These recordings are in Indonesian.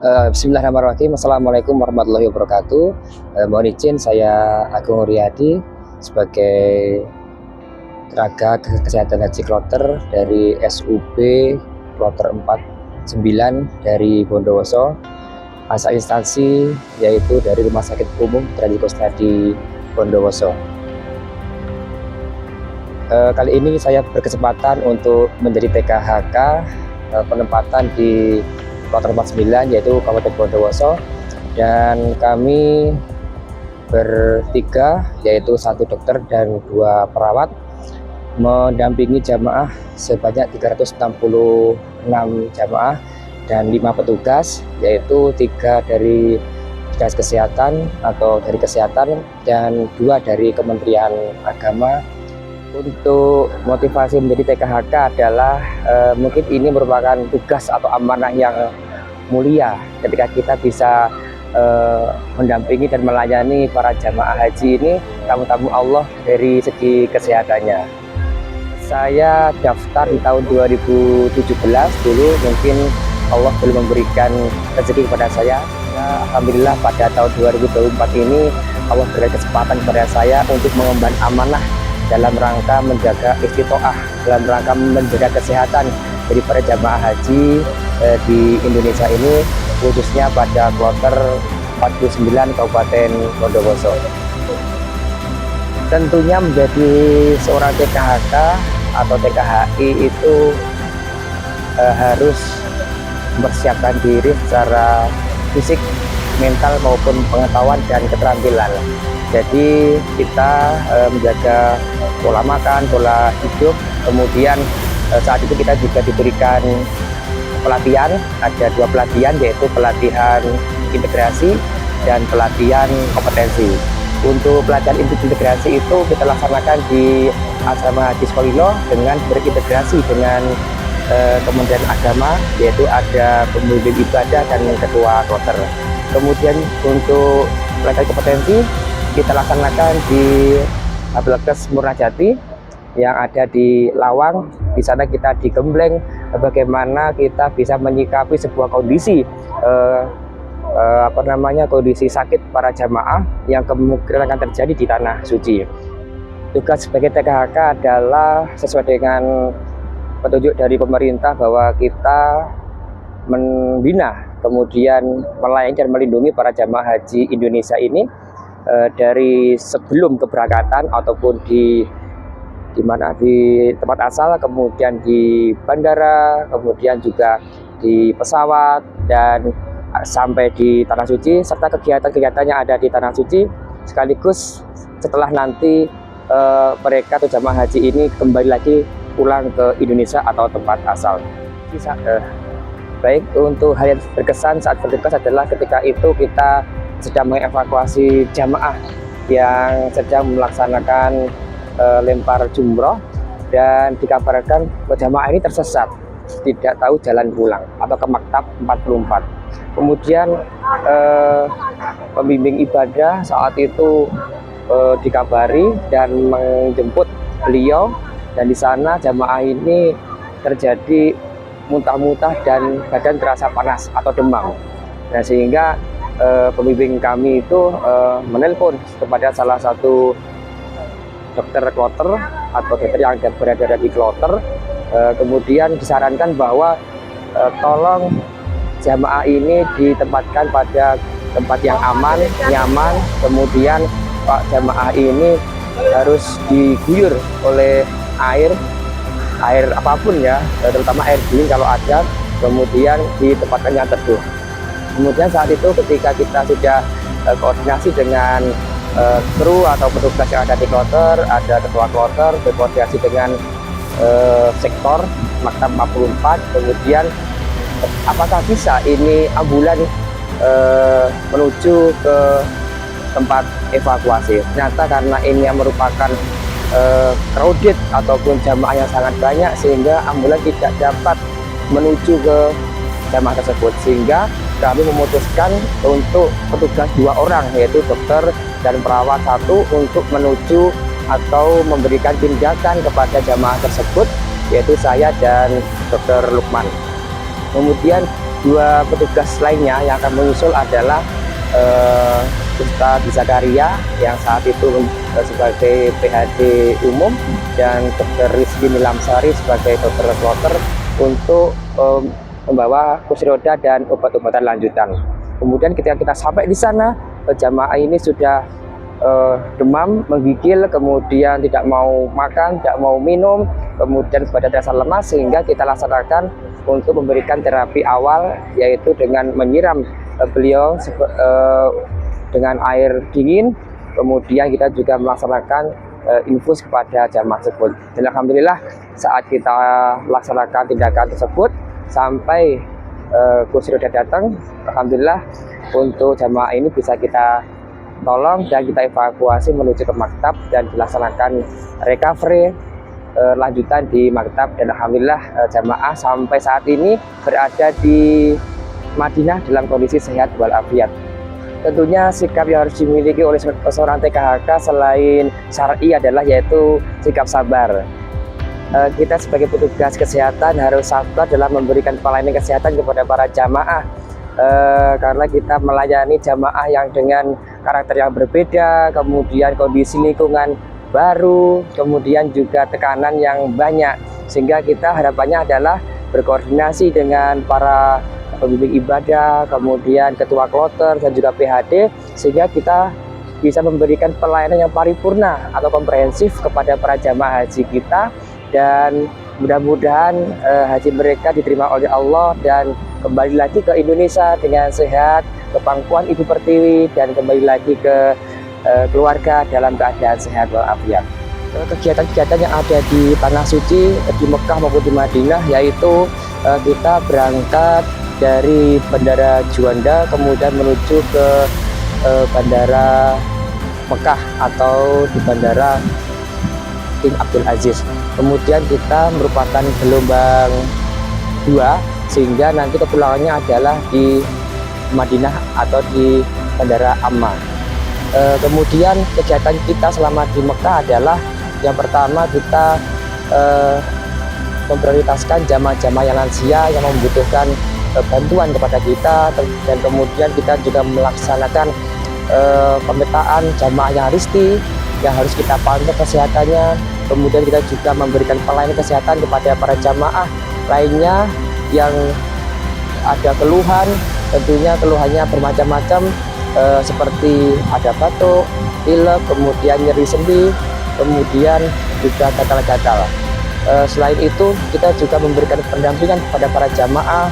Bismillahirrahmanirrahim. Assalamualaikum warahmatullahi wabarakatuh. Mohon izin, saya Agung Riyadi sebagai tenaga kesehatan haji kloter dari SUB kloter 49 dari Bondowoso. Asal instansi yaitu dari Rumah Sakit Umum Dr. Kusnadi Bondowoso. Kali ini saya berkesempatan untuk menjadi TKHK penempatan di kloter 49 yaitu Kabupaten Bondowoso, dan kami bertiga yaitu 1 dokter dan 2 perawat mendampingi jamaah sebanyak 366 jamaah dan 5 petugas, yaitu 3 dari dinas kesehatan atau dari kesehatan dan 2 dari Kementerian Agama. Untuk motivasi menjadi TKHK adalah mungkin ini merupakan tugas atau amanah yang mulia ketika kita bisa mendampingi dan melayani para jamaah haji ini, tamu-tamu Allah dari segi kesehatannya. Saya daftar di tahun 2017 dulu, mungkin Allah belum memberikan rezeki kepada saya. Nah, alhamdulillah pada tahun 2024 ini Allah berikan kesempatan kepada saya untuk mengemban amanah dalam rangka menjaga istiqoah, dalam rangka menjaga kesehatan dari para jamaah haji di Indonesia ini, khususnya pada kloter 49 Kabupaten Bondowoso. Tentunya menjadi seorang TKHK atau TKHI itu harus mempersiapkan diri secara fisik, mental maupun pengetahuan dan keterampilan. Jadi kita menjaga pola makan, pola hidup, kemudian saat itu kita juga diberikan pelatihan, ada 2 pelatihan, yaitu pelatihan integrasi dan pelatihan kompetensi. Untuk pelatihan integrasi itu kita laksanakan di Asrama Haji Sukolilo dengan berintegrasi dengan Kementerian Agama, yaitu ada pembimbing ibadah dan ketua kloter. Kemudian untuk pelatihan kompetensi kita laksanakan di Abelkes Murnajati yang ada di Lawang. Di sana kita digembleng bagaimana kita bisa menyikapi sebuah kondisi kondisi sakit para jamaah yang kemungkinan akan terjadi di tanah suci. Tugas sebagai TKHK adalah sesuai dengan petunjuk dari pemerintah bahwa kita membina, kemudian melayani dan melindungi para jamaah haji Indonesia ini dari sebelum keberangkatan ataupun di tempat asal, kemudian di bandara, kemudian juga di pesawat dan sampai di tanah suci, serta kegiatan-kegiatan yang ada di tanah suci, sekaligus setelah nanti mereka atau jamaah haji ini kembali lagi pulang ke Indonesia atau tempat asal. Baik, untuk hal yang berkesan saat bertugas adalah ketika itu kita sedang mengevakuasi jamaah yang sedang melaksanakan lempar jumroh, dan dikabarkan bahwa jamaah ini tersesat, tidak tahu jalan pulang atau ke Maktab 44. Kemudian pembimbing ibadah saat itu dikabari dan menjemput beliau, dan di sana jamaah ini terjadi muntah-muntah dan badan terasa panas atau demam. Nah, sehingga pembimbing kami itu menelpon kepada salah satu dokter kloter atau dokter yang berada di kloter, kemudian disarankan bahwa tolong jamaah ini ditempatkan pada tempat yang aman, nyaman, kemudian Pak jamaah ini harus diguyur oleh air apapun ya, terutama air dingin kalau ada, kemudian ditempatkan yang teduh. Kemudian saat itu ketika kita sudah koordinasi dengan kru atau petugas yang ada di kloter, ada ketua kloter, berkoordinasi dengan sektor Maktab 44, kemudian apakah bisa ini ambulan menuju ke tempat evakuasi. Ternyata karena ini yang merupakan crowded ataupun jamaah yang sangat banyak, sehingga ambulan tidak dapat menuju ke jamaah tersebut, sehingga kami memutuskan untuk petugas 2 orang, yaitu dokter dan perawat 1, untuk menuju atau memberikan tindakan kepada jamaah tersebut, yaitu saya dan dokter Lukman. Kemudian dua petugas lainnya yang akan menyusul adalah Ustadz Zakaria yang saat itu sebagai PHD umum dan Dr. Rizky Nilamsari sebagai dokter kloter untuk membawa kursi roda dan obat-obatan lanjutan. Kemudian ketika kita sampai di sana, jamaah ini sudah demam, menggigil, kemudian tidak mau makan, tidak mau minum, kemudian pada dasar lemas, sehingga kita laksanakan untuk memberikan terapi awal, yaitu dengan menyiram beliau dengan air dingin. Kemudian kita juga melaksanakan infus kepada jamaah tersebut. Dan alhamdulillah saat kita laksanakan tindakan tersebut sampai kursi roda datang, alhamdulillah untuk jamaah ini bisa kita tolong dan kita evakuasi menuju ke maktab dan dilaksanakan recovery lanjutan di maktab. Dan alhamdulillah jamaah sampai saat ini berada di Madinah dalam kondisi sehat walafiat. Tentunya sikap yang harus dimiliki oleh seorang TKHK selain syar'i adalah yaitu sikap sabar. Kita sebagai petugas kesehatan harus sabar dalam memberikan pelayanan kesehatan kepada para jamaah, karena kita melayani jamaah yang dengan karakter yang berbeda, kemudian kondisi lingkungan baru, kemudian juga tekanan yang banyak, sehingga kita harapannya adalah berkoordinasi dengan para pembimbing ibadah, kemudian ketua kloter dan juga PHD, sehingga kita bisa memberikan pelayanan yang paripurna atau komprehensif kepada para jamaah haji kita, dan mudah-mudahan haji mereka diterima oleh Allah dan kembali lagi ke Indonesia dengan sehat, ke pangkuan Ibu Pertiwi, dan kembali lagi ke keluarga dalam keadaan sehat walafiat. Kegiatan-kegiatan yang ada di Tanah Suci, di Mekah maupun di Madinah, yaitu kita berangkat dari Bandara Juanda kemudian menuju ke Bandara Mekah atau di Bandara King Abdul Aziz. Kemudian kita merupakan gelombang 2, sehingga nanti kepulangannya adalah di Madinah atau di Bandara Amman. Kemudian kegiatan kita selama di Mekah adalah yang pertama kita memprioritaskan jamaah-jamaah yang lansia yang membutuhkan bantuan kepada kita, dan kemudian kita juga melaksanakan pemetaan jamaah yang risti yang harus kita pantau kesehatannya. Kemudian kita juga memberikan pelayanan kesehatan kepada para jamaah lainnya yang ada keluhan. Tentunya keluhannya bermacam-macam, seperti ada batuk, pilek, kemudian nyeri sendi, kemudian juga gatal-gatal. Selain itu kita juga memberikan pendampingan kepada para jamaah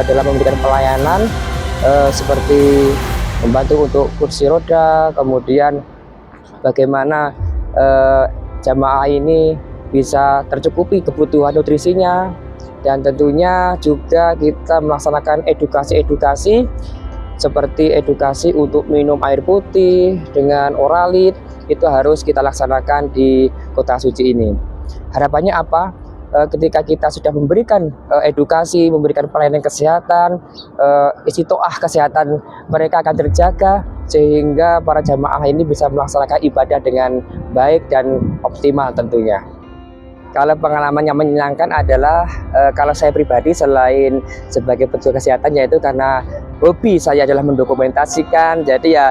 dalam memberikan pelayanan, seperti membantu untuk kursi roda, kemudian bagaimana jamaah ini bisa tercukupi kebutuhan nutrisinya, dan tentunya juga kita melaksanakan edukasi-edukasi seperti edukasi untuk minum air putih dengan oralit, itu harus kita laksanakan di Kota Suci ini. Harapannya apa? Ketika kita sudah memberikan edukasi, memberikan pelayanan kesehatan, istiqoah kesehatan mereka akan terjaga, sehingga para jamaah ini bisa melaksanakan ibadah dengan baik dan optimal tentunya. Kalau pengalaman yang menyenangkan adalah kalau saya pribadi selain sebagai petugas kesehatan, yaitu karena hobi saya adalah mendokumentasikan, jadi ya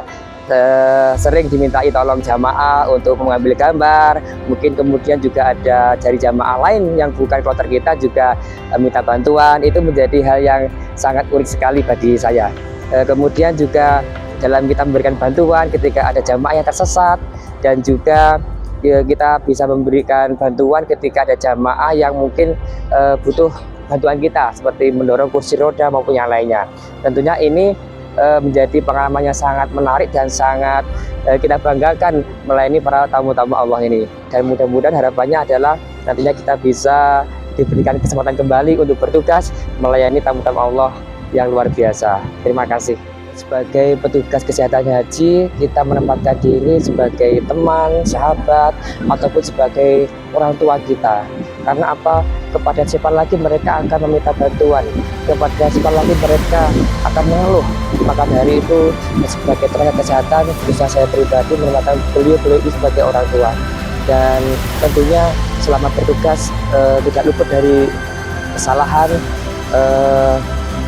sering dimintai tolong jamaah untuk mengambil gambar. Mungkin kemudian juga ada dari jamaah lain yang bukan kloter kita juga minta bantuan. Itu menjadi hal yang sangat unik sekali bagi saya. Kemudian juga dalam kita memberikan bantuan ketika ada jamaah yang tersesat, dan juga kita bisa memberikan bantuan ketika ada jamaah yang mungkin butuh bantuan kita, seperti mendorong kursi roda maupun yang lainnya. Tentunya ini menjadi pengalaman yang sangat menarik dan sangat kita banggakan melayani para tamu-tamu Allah ini. Dan mudah-mudahan harapannya adalah nantinya kita bisa diberikan kesempatan kembali untuk bertugas melayani tamu-tamu Allah yang luar biasa. Terima kasih. Sebagai petugas kesehatan haji, kita menempatkan diri sebagai teman, sahabat, ataupun sebagai orang tua kita. Karena apa? Kepada siapa lagi mereka akan meminta bantuan, kepada siapa lagi mereka akan mengeluh. Maka dari itu, sebagai tenaga kesehatan, bisa saya pribadi menempatkan beliau ini sebagai orang tua. Dan tentunya selama bertugas tidak luput dari kesalahan,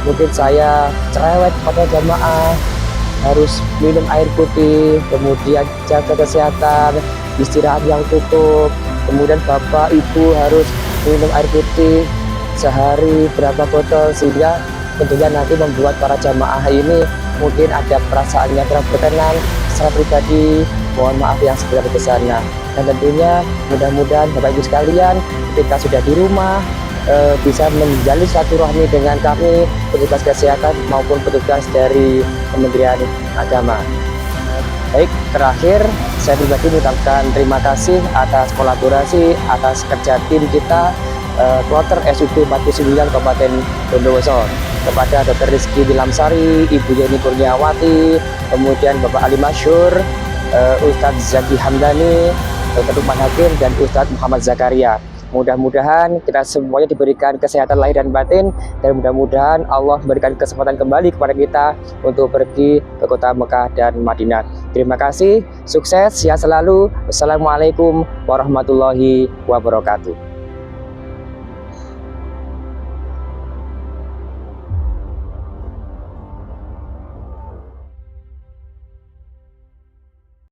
mungkin saya cerewet pada jamaah, harus minum air putih, kemudian jaga kesehatan, istirahat yang cukup, kemudian bapak ibu harus minum air putih sehari berapa botol, sehingga tentunya nanti membuat para jamaah ini mungkin ada perasaan yang kurang berkenan. Secara pribadi mohon maaf yang sebesar-besarnya, dan tentunya mudah-mudahan bapak ibu sekalian ketika sudah di rumah bisa menjalin silaturahmi dengan kami, petugas kesehatan maupun petugas dari Kementerian Agama. Baik, terakhir saya pribadi mengucapkan terima kasih atas kolaborasi, atas kerja tim kita Kloter SUD 49 Kabupaten Bondowoso, kepada Dr. Rizky Wilamsari, Ibu Yeni Kurniawati, kemudian Bapak Ali Masyur, Ustadz Zaki Hamdani, Dr. Lukman Hakim, dan Ustadz Muhammad Zakaria. Mudah-mudahan kita semuanya diberikan kesehatan lahir dan batin, dan mudah-mudahan Allah memberikan kesempatan kembali kepada kita untuk pergi ke kota Mekah dan Madinah. Terima kasih, sukses, sehat selalu. Wassalamualaikum warahmatullahi wabarakatuh.